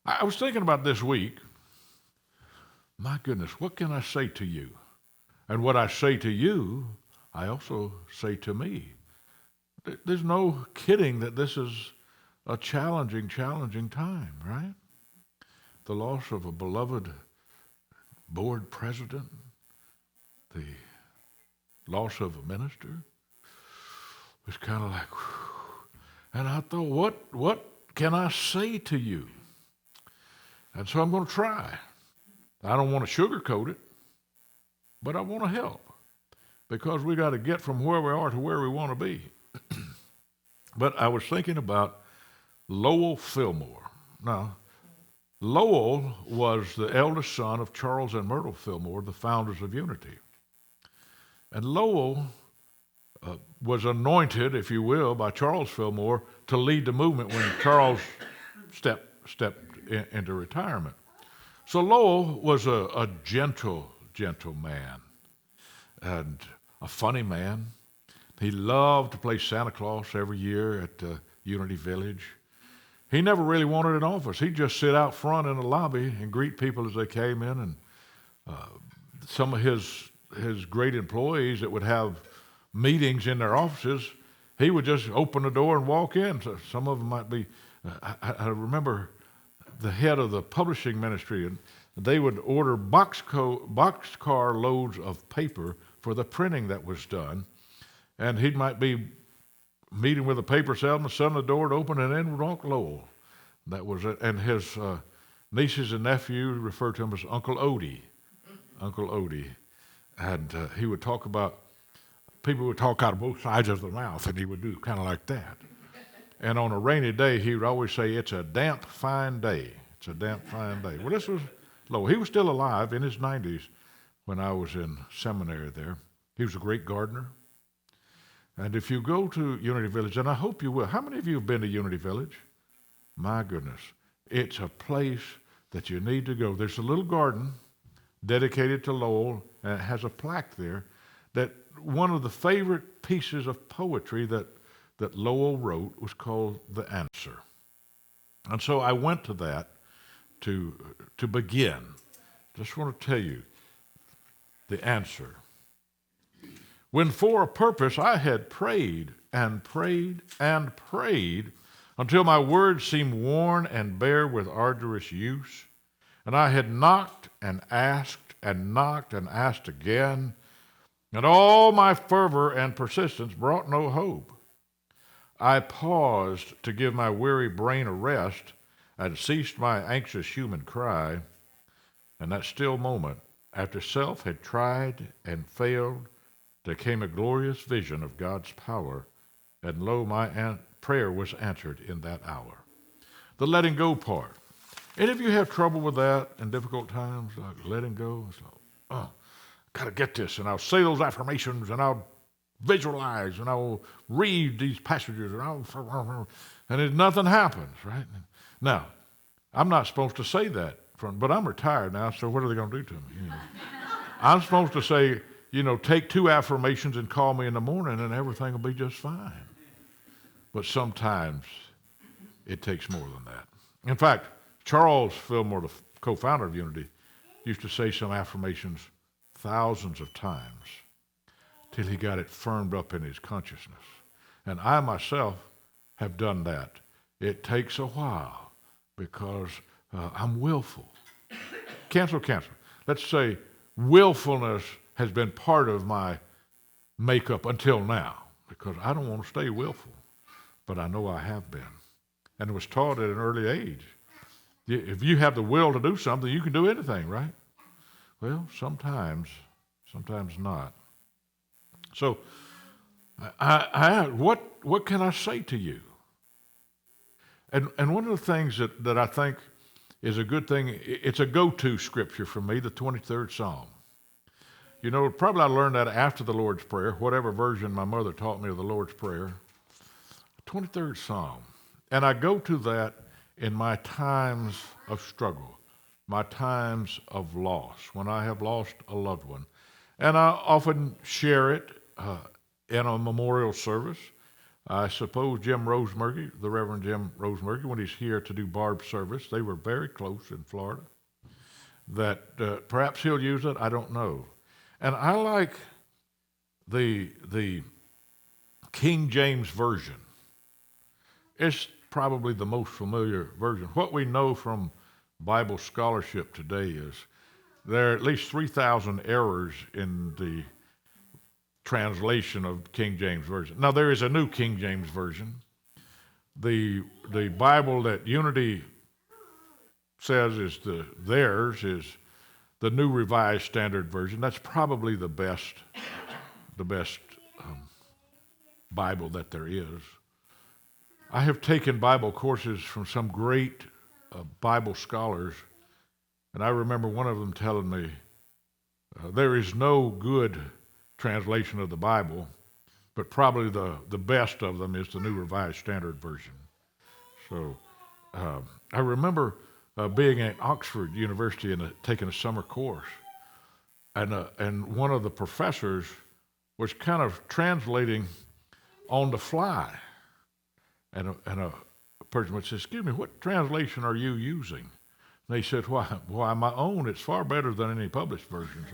I was thinking about this week, my goodness, what can I say to you? And what I say to you, I also say to me. There's no kidding that this is a challenging time, right? The loss of a beloved board president, the loss of a minister. It's kind of like, whew. And I thought, what can I say to you? And so I'm going to try. I don't want to sugarcoat it, but I want to help because we got to get from where we are to where we want to be. But I was thinking about Lowell Fillmore. Now, Lowell was the eldest son of Charles and Myrtle Fillmore, the founders of Unity. And Lowell was anointed, if you will, by Charles Fillmore to lead the movement when Charles stepped into retirement. So Lowell was a gentle man and a funny man. He loved to play Santa Claus every year at Unity Village. He never really wanted an office. He'd just sit out front in the lobby and greet people as they came in. And some of his great employees that would have meetings in their offices, he would just open the door and walk in. So some of them might be, I remember the head of the publishing ministry, and they would order boxcar loads of paper for the printing that was done. And he might be meeting with a paper salesman, suddenly the door would open, and in walked Lowell. That was it. And his nieces and nephews referred to him as Uncle Odie. Uncle Odie. And he would talk about, people would talk out of both sides of the mouth, and he would do kind of like that. And on a rainy day, he would always say, "It's a damp, fine day. It's a damp, fine day." Well, this was Lowell. He was still alive in his 90s when I was in seminary there. He was a great gardener. And if you go to Unity Village, and I hope you will, how many of you have been to Unity Village? My goodness. It's a place that you need to go. There's a little garden dedicated to Lowell, and it has a plaque there that one of the favorite pieces of poetry that Lowell wrote was called The Answer. And so I went to that to begin. Just want to tell you the answer. When for a purpose I had prayed and prayed and prayed until my words seemed worn and bare with arduous use, and I had knocked and asked and knocked and asked again, and all my fervor and persistence brought no hope, I paused to give my weary brain a rest and ceased my anxious human cry, and that still moment, after self had tried and failed, there came a glorious vision of God's power, and lo, my prayer was answered in that hour. The letting go part. Any of you have trouble with that in difficult times, like letting go? It's like, oh, got to get this, and I'll say those affirmations, and I'll visualize, and I'll read these passages, and then nothing happens, right? Now, I'm not supposed to say that, but I'm retired now, so what are they going to do to me? You know? I'm supposed to say, take 2 affirmations and call me in the morning and everything will be just fine. But sometimes it takes more than that. In fact, Charles Fillmore, the co-founder of Unity, used to say some affirmations thousands of times till he got it firmed up in his consciousness. And I myself have done that. It takes a while because I'm willful. Cancel. Let's say willfulness has been part of my makeup until now because I don't want to stay willful, but I know I have been. And it was taught at an early age. If you have the will to do something, you can do anything, right? Well, sometimes not. So, what can I say to you? And one of the things that I think is a good thing, it's a go-to scripture for me, the 23rd Psalm. Probably I learned that after the Lord's Prayer, whatever version my mother taught me of the Lord's Prayer. 23rd Psalm. And I go to that in my times of struggle, my times of loss, when I have lost a loved one. And I often share it in a memorial service. I suppose Jim Rosemurgy, the Reverend Jim Rosemurgy, when he's here to do barb service, they were very close in Florida, that perhaps he'll use it, I don't know. And I like the King James Version. It's probably the most familiar version. What we know from Bible scholarship today is there are at least 3,000 errors in the translation of King James Version. Now, there is a new King James Version. The Bible that Unity says is theirs is the New Revised Standard Version. That's probably the best Bible that there is. I have taken Bible courses from some great Bible scholars, and I remember one of them telling me, there is no good translation of the Bible, but probably the best of them is the New Revised Standard Version. So I remember being at Oxford University and taking a summer course, and one of the professors was kind of translating on the fly. And a person would say, excuse me, what translation are you using? And they said, why, my own, it's far better than any published version.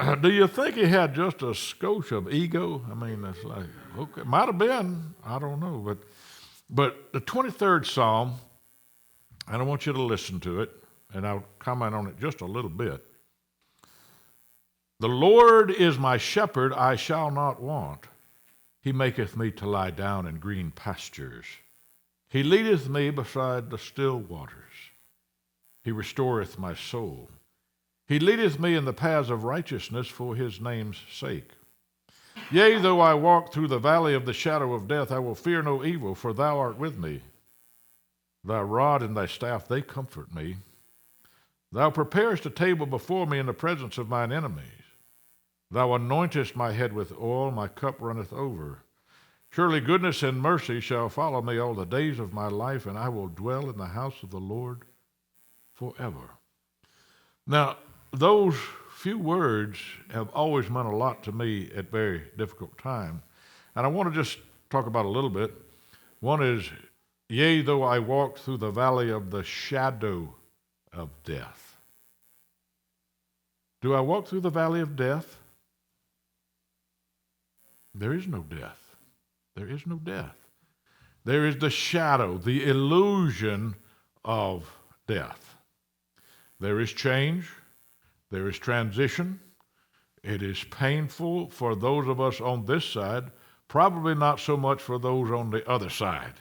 So, do you think he had just a skosh of ego? I mean, it's like, okay, might have been, I don't know. But the 23rd Psalm, and I want you to listen to it, and I'll comment on it just a little bit. The Lord is my shepherd, I shall not want. He maketh me to lie down in green pastures. He leadeth me beside the still waters. He restoreth my soul. He leadeth me in the paths of righteousness for his name's sake. Yea, though I walk through the valley of the shadow of death, I will fear no evil, for thou art with me. Thy rod and thy staff, they comfort me. Thou preparest a table before me in the presence of mine enemies. Thou anointest my head with oil, my cup runneth over. Surely goodness and mercy shall follow me all the days of my life, and I will dwell in the house of the Lord forever. Now, those few words have always meant a lot to me at very difficult times. And I want to just talk about a little bit. One is, yea, though I walk through the valley of the shadow of death. Do I walk through the valley of death? There is no death. There is no death. There is the shadow, the illusion of death. There is change. There is transition. It is painful for those of us on this side, probably not so much for those on the other side.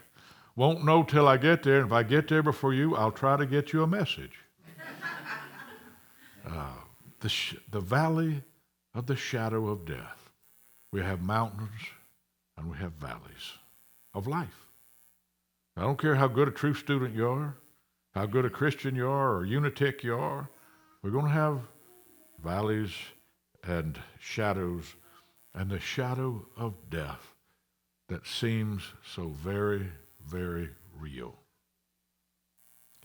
Won't know till I get there, and if I get there before you, I'll try to get you a message. The valley of the shadow of death. We have mountains and we have valleys of life. I don't care how good a true student you are, how good a Christian you are, or Unitic you are, we're going to have valleys and shadows, and the shadow of death that seems so very, very real.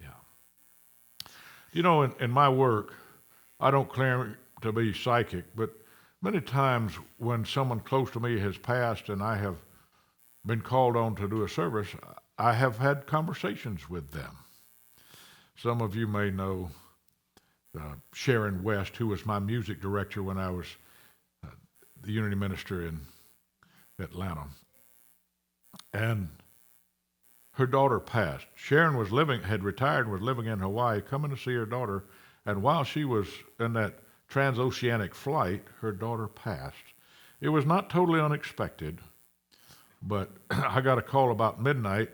Yeah. You know, in my work, I don't claim to be psychic, but many times when someone close to me has passed and I have been called on to do a service, I have had conversations with them. Some of you may know Sharon West, who was my music director when I was the Unity minister in Atlanta. And her daughter passed. Sharon had retired and was living in Hawaii, coming to see her daughter, and while she was in that transoceanic flight, her daughter passed. It was not totally unexpected, but I got a call about midnight,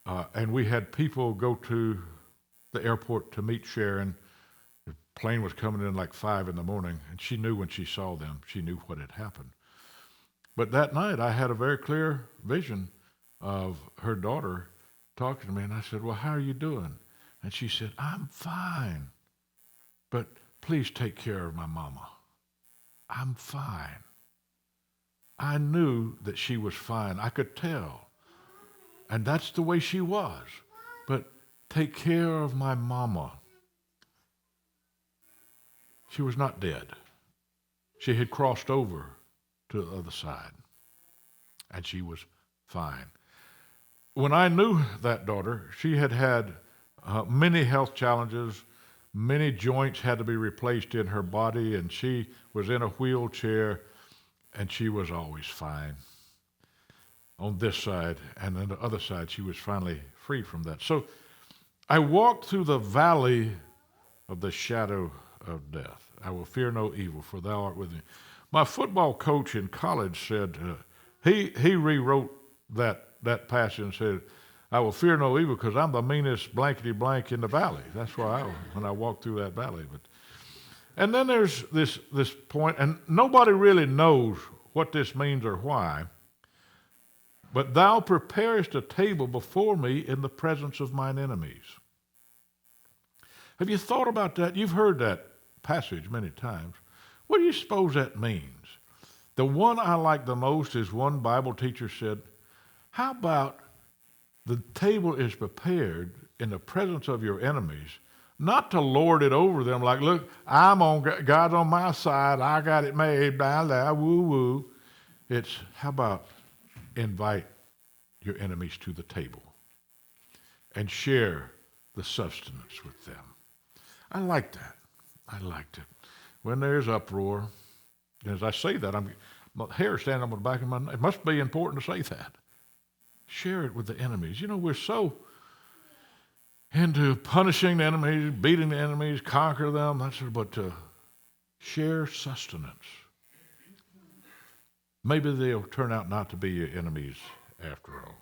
and we had people go to the airport to meet Sharon. The plane was coming in like 5 in the morning, and she knew when she saw them, she knew what had happened. But that night, I had a very clear vision of her daughter talking to me, and I said, well, how are you doing? And she said, I'm fine, but please take care of my mama. I'm fine. I knew that she was fine. I could tell. And that's the way she was. But take care of my mama. She was not dead. She had crossed over to the other side. and she was fine. When I knew that daughter, she had had many health challenges. Many joints had to be replaced in her body, and she was in a wheelchair, and she was always fine on this side, and on the other side, she was finally free from that. So I walked through the valley of the shadow of death. I will fear no evil, for thou art with me. My football coach in college said, he rewrote that passage and said, I will fear no evil because I'm the meanest blankety blank in the valley. That's why when I walked through that valley. And then there's this point, and nobody really knows what this means or why. But thou preparest a table before me in the presence of mine enemies. Have you thought about that? You've heard that passage many times. What do you suppose that means? The one I like the most is one Bible teacher said, how about the table is prepared in the presence of your enemies, not to lord it over them like, look, God's on my side, I got it made, blah, blah, woo, woo. It's, how about invite your enemies to the table and share the sustenance with them. I like that. I liked it. When there's uproar, as I say that, my hair standing on the back of my neck. It must be important to say that. Share it with the enemies. You know, we're so into punishing the enemies, beating the enemies, conquer them, but to share sustenance. Maybe they'll turn out not to be your enemies after all.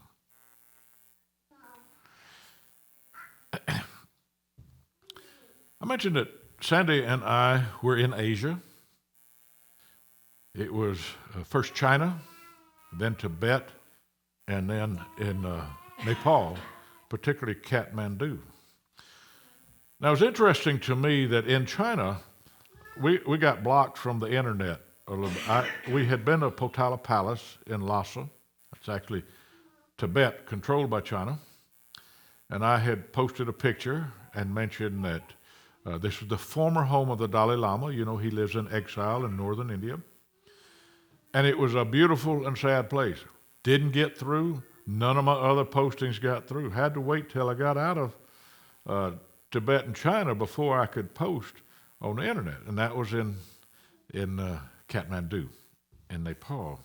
I mentioned that Sandy and I were in Asia. It was first China, then Tibet, and then in Nepal, particularly Kathmandu. Now, it's interesting to me that in China, we got blocked from the internet a little bit. We had been to Potala Palace in Lhasa. It's actually Tibet, controlled by China. And I had posted a picture and mentioned that this was the former home of the Dalai Lama. You know, he lives in exile in northern India. And it was a beautiful and sad place. Didn't get through. None of my other postings got through. Had to wait till I got out of Tibet and China before I could post on the internet. And that was in Kathmandu in Nepal.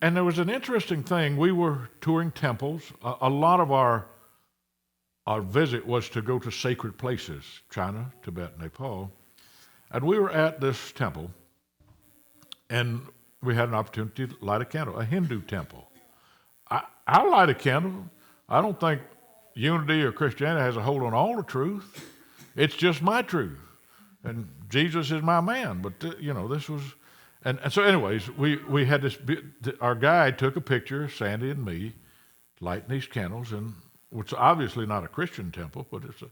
And there was an interesting thing. We were touring temples. A lot of our visit was to go to sacred places, China, Tibet, Nepal. And we were at this temple, and we had an opportunity to light a candle, a Hindu temple. I light a candle. I don't think unity or Christianity has a hold on all the truth. It's just my truth. And Jesus is my man. But, this was... And so anyways, we had this... Our guide took a picture of Sandy and me lighting these candles, and which is obviously not a Christian temple, but it's a...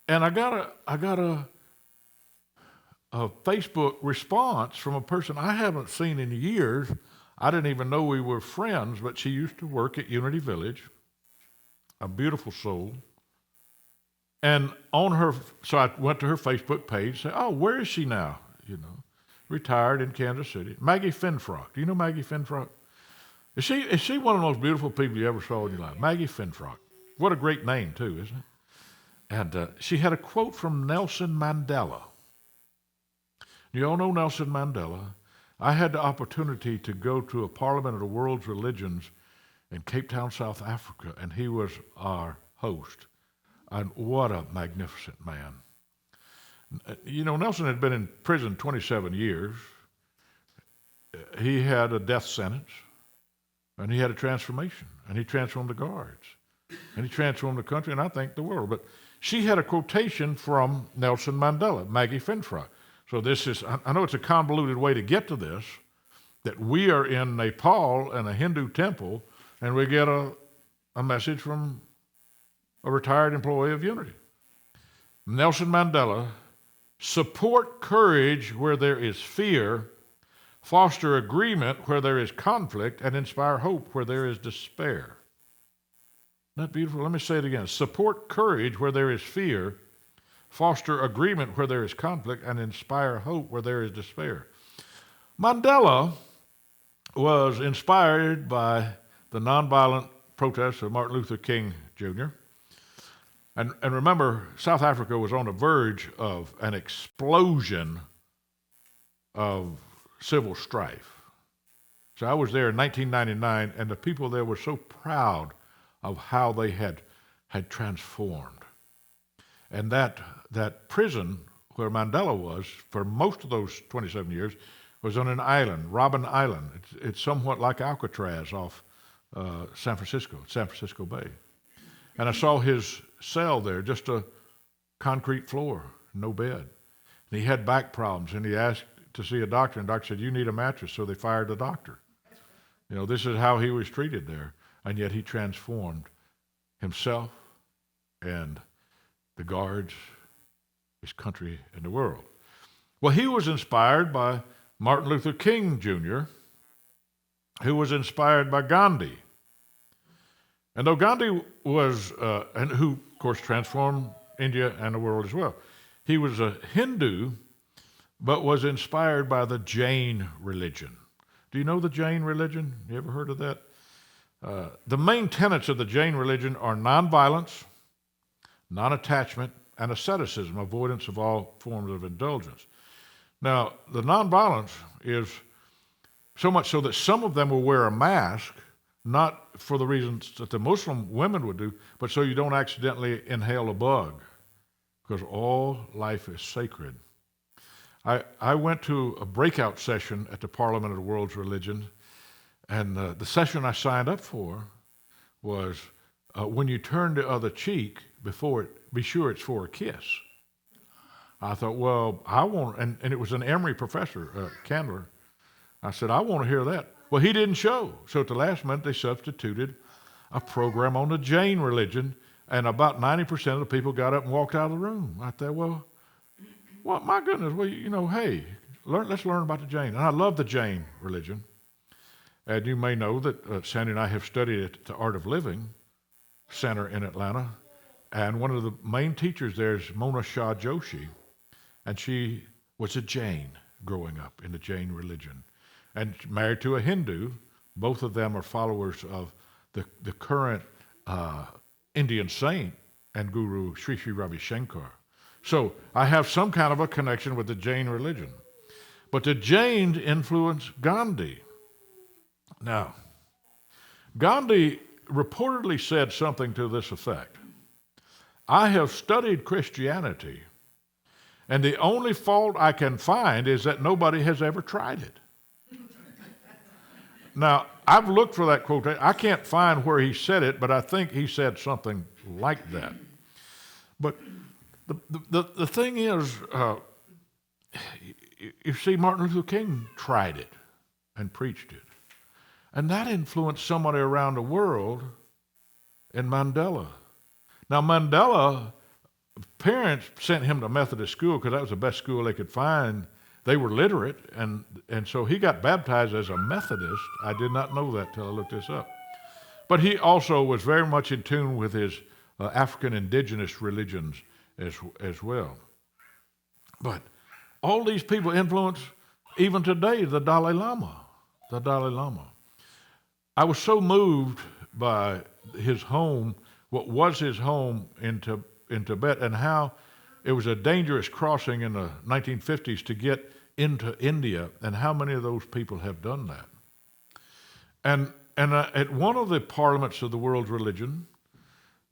And I got a Facebook response from a person I haven't seen in years. I didn't even know we were friends, but she used to work at Unity Village, a beautiful soul. And so I went to her Facebook page, said, oh, where is she now? Retired in Kansas City. Maggie Finfrock. Do you know Maggie Finfrock? Is she one of the most beautiful people you ever saw in your life? Maggie Finfrock. What a great name, too, isn't it? And she had a quote from Nelson Mandela. You all know Nelson Mandela. I had the opportunity to go to a Parliament of the World's Religions in Cape Town, South Africa, and he was our host. And what a magnificent man. Nelson had been in prison 27 years. He had a death sentence, and he had a transformation, and he transformed the guards, and he transformed the country, and I think the world. But she had a quotation from Nelson Mandela, Maggie Finfrock. So this is, I know it's a convoluted way to get to this, that we are in Nepal in a Hindu temple, and we get a message from a retired employee of Unity. Nelson Mandela: support courage where there is fear, foster agreement where there is conflict, and inspire hope where there is despair. Isn't that beautiful? Let me say it again. Support courage where there is fear, foster agreement where there is conflict, and inspire hope where there is despair. Mandela was inspired by the nonviolent protests of Martin Luther King Jr. And remember, South Africa was on the verge of an explosion of civil strife. So I was there in 1999, and the people there were so proud of how they had transformed. And that prison where Mandela was for most of those 27 years was on an island, Robben Island. It's somewhat like Alcatraz off San Francisco Bay. And I saw his cell there, just a concrete floor, no bed. And he had back problems, and he asked to see a doctor, and the doctor said, "You need a mattress," so they fired the doctor. You know, this is how he was treated there, and yet he transformed himself and the guards, his country, and the world. Well, he was inspired by Martin Luther King Jr., who was inspired by Gandhi. And though Gandhi was, and who, of course, transformed India and the world as well, he was a Hindu, but was inspired by the Jain religion. Do you know the Jain religion? You ever heard of that? The main tenets of the Jain religion are nonviolence, non-attachment, and asceticism, avoidance of all forms of indulgence. Now, the nonviolence is so much so that some of them will wear a mask, not for the reasons that the Muslim women would do, but so you don't accidentally inhale a bug, because all life is sacred. I went to a breakout session at the Parliament of the World's Religions, and the session I signed up for was when you turn the other cheek, be sure it's for a kiss. I thought, well, I want, and it was an Emory professor, Candler. I said, I want to hear that. Well, he didn't show. So at the last minute, they substituted a program on the Jain religion, and about 90% of the people got up and walked out of the room. I thought, well, my goodness, well, hey, let's learn about the Jain. And I love the Jain religion. And you may know that Sandy and I have studied at the Art of Living Center in Atlanta, and one of the main teachers there is Mona Shah Joshi, and she was a Jain growing up in the Jain religion, and married to a Hindu. Both of them are followers of the current Indian saint and guru Sri Sri Ravi Shankar. So I have some kind of a connection with the Jain religion. But the Jains influenced Gandhi. Now, Gandhi reportedly said something to this effect: I have studied Christianity, and the only fault I can find is that nobody has ever tried it. Now, I've looked for that quote. I can't find where he said it, but I think he said something like that. But the thing is, you see, Martin Luther King tried it and preached it. And that influenced somebody around the world in Mandela. Now, Mandela, parents sent him to Methodist school because that was the best school they could find. They were literate, and so he got baptized as a Methodist. I did not know that till I looked this up. But he also was very much in tune with his African indigenous religions as well. But all these people influence, even today, the Dalai Lama. The Dalai Lama. I was so moved by his home, what was his home in Tibet, and how it was a dangerous crossing in the 1950s to get into India, and how many of those people have done that. And at one of the parliaments of the world's religion,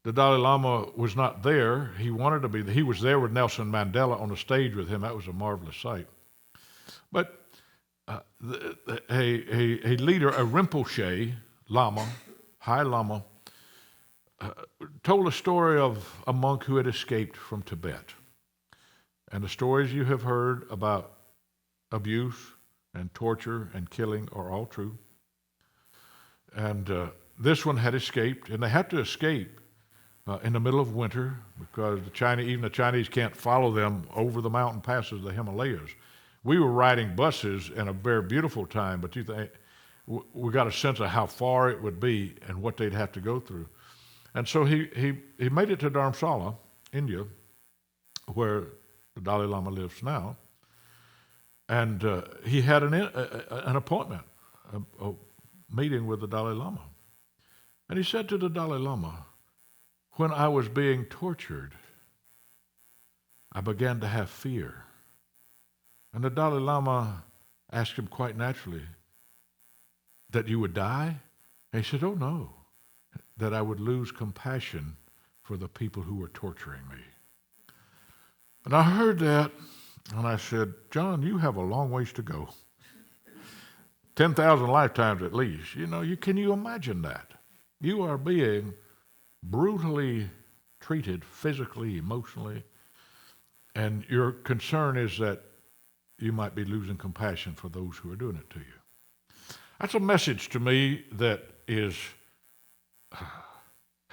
the Dalai Lama was not there. He wanted to be there. He was there with Nelson Mandela on the stage with him. That was a marvelous sight. But a leader, a Rinpoche Lama, High Lama, told a story of a monk who had escaped from Tibet. And the stories you have heard about abuse and torture and killing are all true. And this one had escaped, and they had to escape in the middle of winter because even the Chinese can't follow them over the mountain passes of the Himalayas. We were riding buses in a very beautiful time, but we got a sense of how far it would be and what they'd have to go through. And so he made it to Dharamsala, India, where the Dalai Lama lives now, and he had an appointment a meeting with the Dalai Lama. And he said to the Dalai Lama, when I was being tortured, I began to have fear. And the Dalai Lama asked him quite naturally, that you would die? And he said, oh no, that I would lose compassion for the people who were torturing me. And I heard that, and I said, John, you have a long ways to go. 10,000 lifetimes at least. Can you imagine that? You are being brutally treated physically, emotionally, and your concern is that you might be losing compassion for those who are doing it to you. That's a message to me that has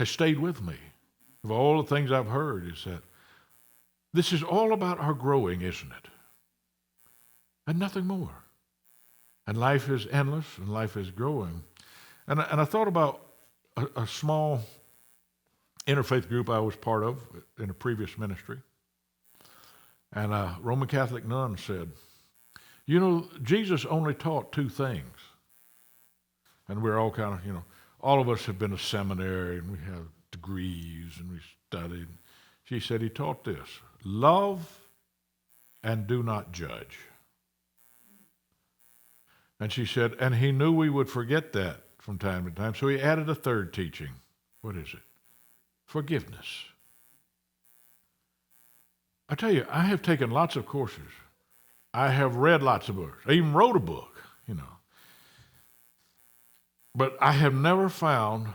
stayed with me. Of all the things I've heard is that this is all about our growing, isn't it? And nothing more. And life is endless and life is growing. And I thought about a small interfaith group I was part of in a previous ministry. And a Roman Catholic nun said, Jesus only taught two things. And we're all kind of, all of us have been to seminary and we have degrees and we studied. She said he taught this: love and do not judge. And she said, and he knew we would forget that from time to time, so he added a third teaching. What is it? Forgiveness. I tell you, I have taken lots of courses. I have read lots of books. I even wrote a book, But I have never found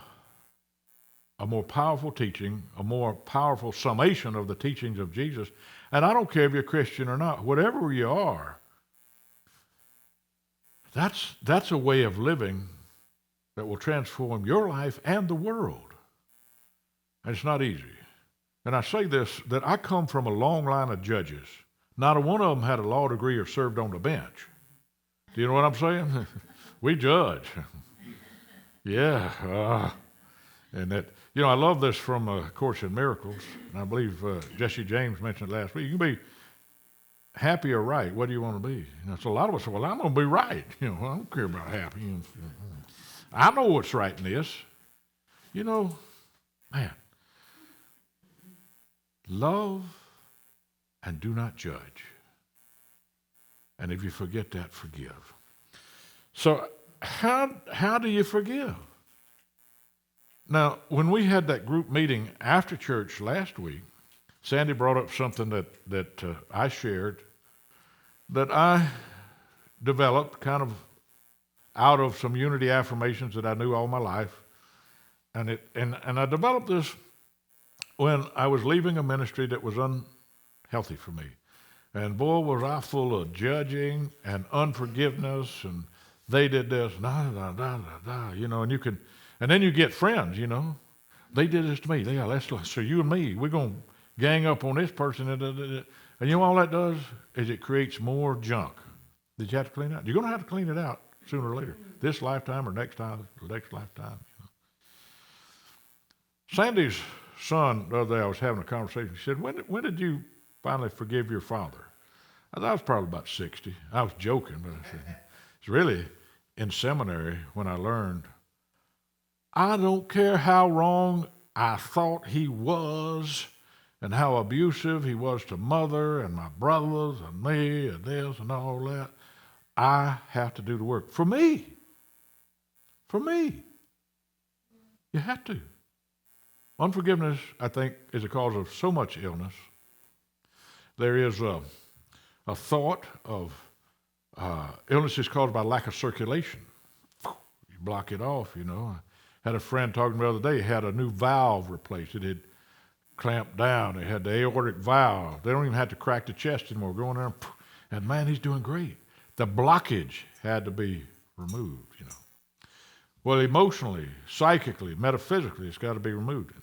a more powerful teaching, a more powerful summation of the teachings of Jesus. And I don't care if you're Christian or not, whatever you are, that's a way of living that will transform your life and the world. And it's not easy. And I say this, that I come from a long line of judges. Not a one of them had a law degree or served on the bench. Do you know what I'm saying? We judge. Yeah. And that, I love this from A Course in Miracles. And I believe Jesse James mentioned it last week. You can be happy or right. What do you want to be? So a lot of us say, well, I'm going to be right. I don't care about happy. I know what's right in this. Man. Love and do not judge. And if you forget that, forgive. So how do you forgive? Now, when we had that group meeting after church last week, Sandy brought up something that I shared that I developed kind of out of some unity affirmations that I knew all my life. And I developed this when I was leaving a ministry that was unhealthy for me. And boy, was I full of judging and unforgiveness, and they did this, and and then you get friends, They did this to me. So you and me, we're going to gang up on this person. And all that does is it creates more junk that you have to clean out. You're going to have to clean it out sooner or later, this lifetime or next lifetime. Sandy's son, the other day I was having a conversation. He said, when did you finally forgive your father? I was probably about 60. I was joking, but I said, it's really in seminary when I learned, I don't care how wrong I thought he was and how abusive he was to mother and my brothers and me and this and all that. I have to do the work. For me. You have to. Unforgiveness, I think, is a cause of so much illness. There is a thought of illness is caused by lack of circulation. You block it off, I had a friend talking the other day, he had a new valve replaced. It had clamped down. They had the aortic valve. They don't even have to crack the chest anymore. Go in there and man, he's doing great. The blockage had to be removed, Well, emotionally, psychically, metaphysically, it's got to be removed.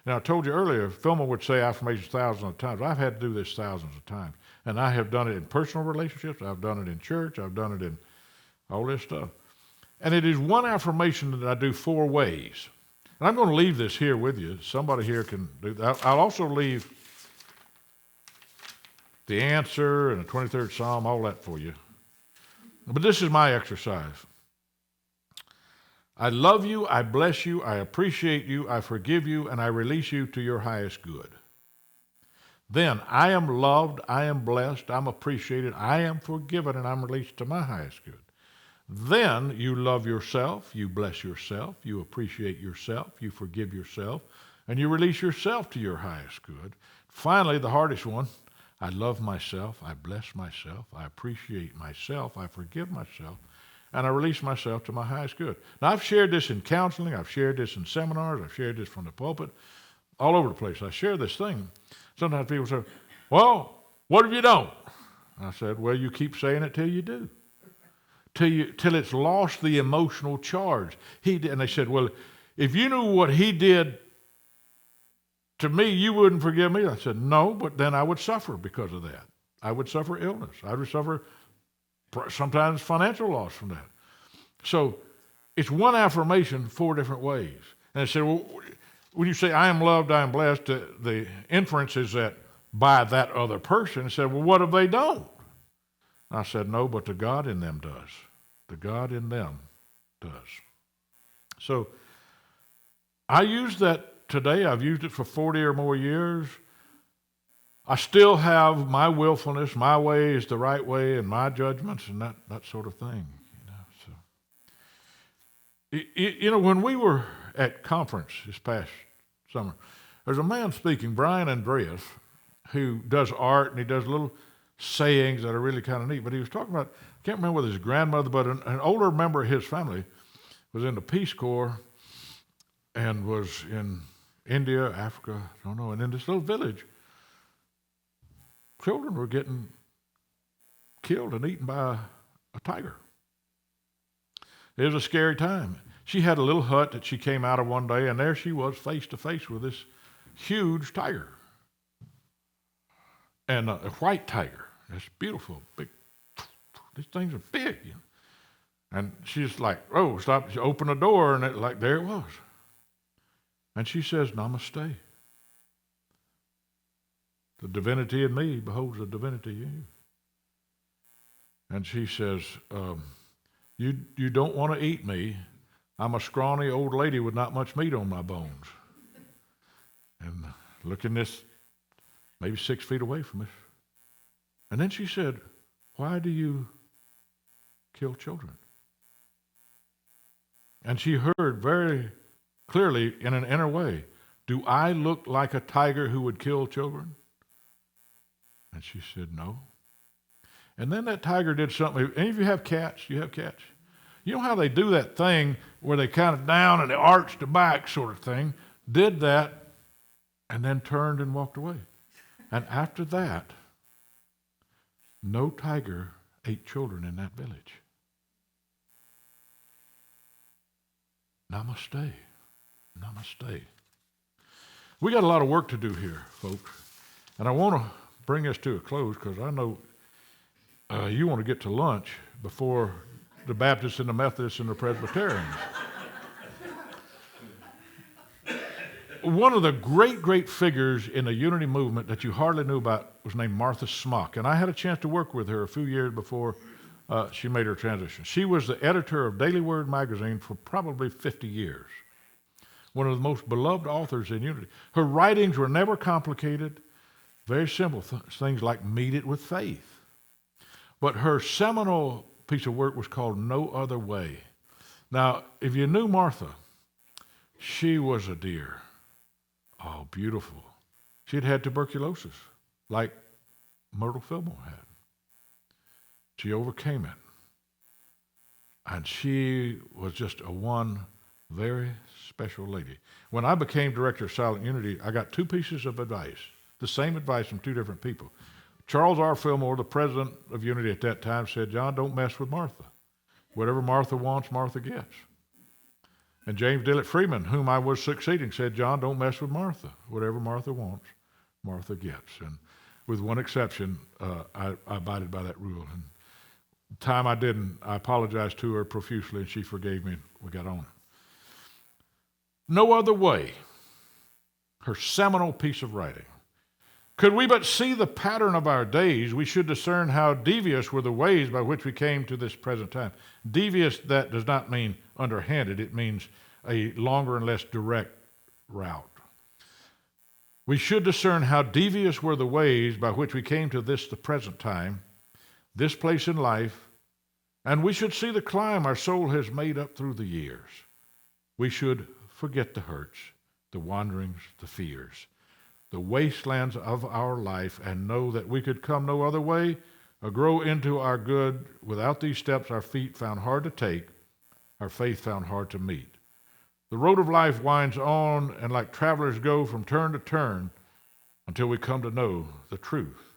Now I told you earlier, Philma would say affirmations thousands of times. I've had to do this thousands of times. And I have done it in personal relationships. I've done it in church. I've done it in all this stuff. And it is one affirmation that I do 4 ways. And I'm going to leave this here with you. Somebody here can do that. I'll also leave the answer and the 23rd Psalm, all that for you. But this is my exercise. I love you, I bless you, I appreciate you, I forgive you, and I release you to your highest good. Then I am loved, I am blessed, I'm appreciated, I am forgiven, and I'm released to my highest good. Then you love yourself, you bless yourself, you appreciate yourself, you forgive yourself, and you release yourself to your highest good. Finally, the hardest one, I love myself, I bless myself, I appreciate myself, I forgive myself, and I release myself to my highest good. Now, I've shared this in counseling, I've shared this in seminars, I've shared this from the pulpit, all over the place. I share this thing. Sometimes people say, well, what if you don't? I said, well, you keep saying it till you do. Till it's lost the emotional charge. And they said, well, if you knew what he did to me, you wouldn't forgive me. I said, no, but then I would suffer because of that. I would suffer illness. I would suffer sometimes financial loss from that. So it's one affirmation 4 different ways. And I said, well, when you say I am loved, I am blessed, the inference is that by that other person. I said, well, what if they don't? I said, no, but the God in them does. The God in them does. So I use that today. I've used it for 40 or more years. I still have my willfulness, my way is the right way, and my judgments and that sort of thing. When we were at conference this past summer, there's a man speaking, Brian Andreas, who does art, and he does little sayings that are really kind of neat. But he was talking about, I can't remember whether his grandmother, but an older member of his family was in the Peace Corps and was in India, Africa, I don't know, and in this little village, children were getting killed and eaten by a tiger. It was a scary time. She had a little hut that she came out of one day, and there she was face to face with this huge tiger. And a white tiger. It's beautiful, big. These things are big. And she's like, oh, stop. She opened the door, and there it was. And she says, namaste. The divinity in me beholds the divinity in you. And she says, you don't want to eat me. I'm a scrawny old lady with not much meat on my bones. And looking this, maybe 6 feet away from us. And then she said, why do you kill children? And she heard very clearly in an inner way, do I look like a tiger who would kill children? And she said, no. And then that tiger did something. Any of you have cats? You have cats? You know how they do that thing where they kind of down and they arch the back sort of thing? Did that and then turned and walked away. And after that, no tiger ate children in that village. Namaste. Namaste. We got a lot of work to do here, folks. And I want to bring us to a close because I know you want to get to lunch before the Baptists and the Methodists and the Presbyterians. One of the great figures in the unity movement that you hardly knew about was named Martha Smock. And I had a chance to work with her a few years before she made her transition. She was the editor of Daily Word magazine for probably 50 years. One of the most beloved authors in unity. Her writings were never complicated, very simple things like meet it with faith. But her seminal piece of work was called No Other Way. Now, if you knew Martha, she was a dear. Oh, beautiful. She'd had tuberculosis, like Myrtle Fillmore had. She overcame it. And she was just one very special lady. When I became director of Silent Unity, I got 2 pieces of advice, the same advice from 2 different people. Charles R. Fillmore, the president of Unity at that time, said, John, don't mess with Martha. Whatever Martha wants, Martha gets. And James Dillett Freeman, whom I was succeeding, said, John, don't mess with Martha. Whatever Martha wants, Martha gets. And with one exception, I abided by that rule. And the time I didn't, I apologized to her profusely, and she forgave me, and we got on. No Other Way, her seminal piece of writing, Could we but see the pattern of our days, we should discern how devious were the ways by which we came to this present time. Devious, that does not mean underhanded. It means a longer and less direct route. We should discern how devious were the ways by which we came to this, the present time, this place in life, and we should see the climb our soul has made up through the years. We should forget the hurts, the wanderings, the fears, the wastelands of our life, and know that we could come no other way or grow into our good without these steps our feet found hard to take, our faith found hard to meet. The road of life winds on, and like travelers go from turn to turn until we come to know the truth,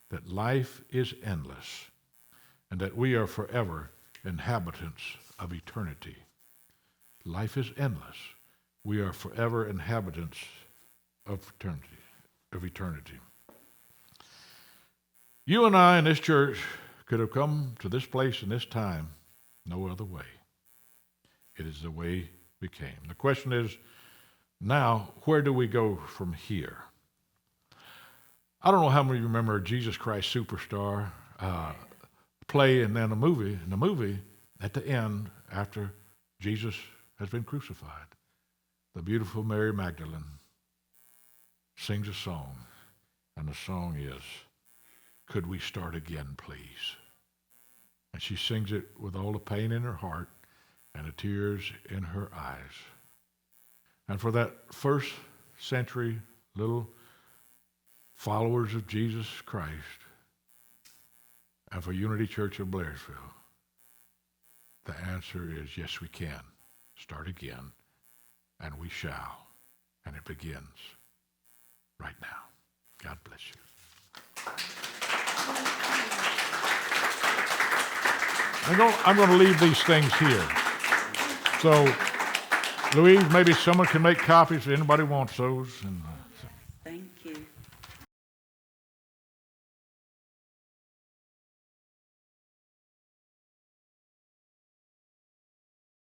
that life is endless and that we are forever inhabitants of eternity. Life is endless. We are forever inhabitants of eternity. You and I in this church could have come to this place in this time no other way. It is the way we came. The question is, now, where do we go from here? I don't know how many of you remember Jesus Christ Superstar play and then a movie. In the movie, at the end, after Jesus has been crucified, the beautiful Mary Magdalene sings a song, and the song is, "Could we start again, please?" And she sings it with all the pain in her heart and the tears in her eyes. And for that first century little followers of Jesus Christ, and for Unity Church of Blairsville, the answer is yes, we can start again, and we shall, and it begins right now. God bless you. I'm going to leave these things here. So, Louise, maybe someone can make copies if anybody wants those. Thank you.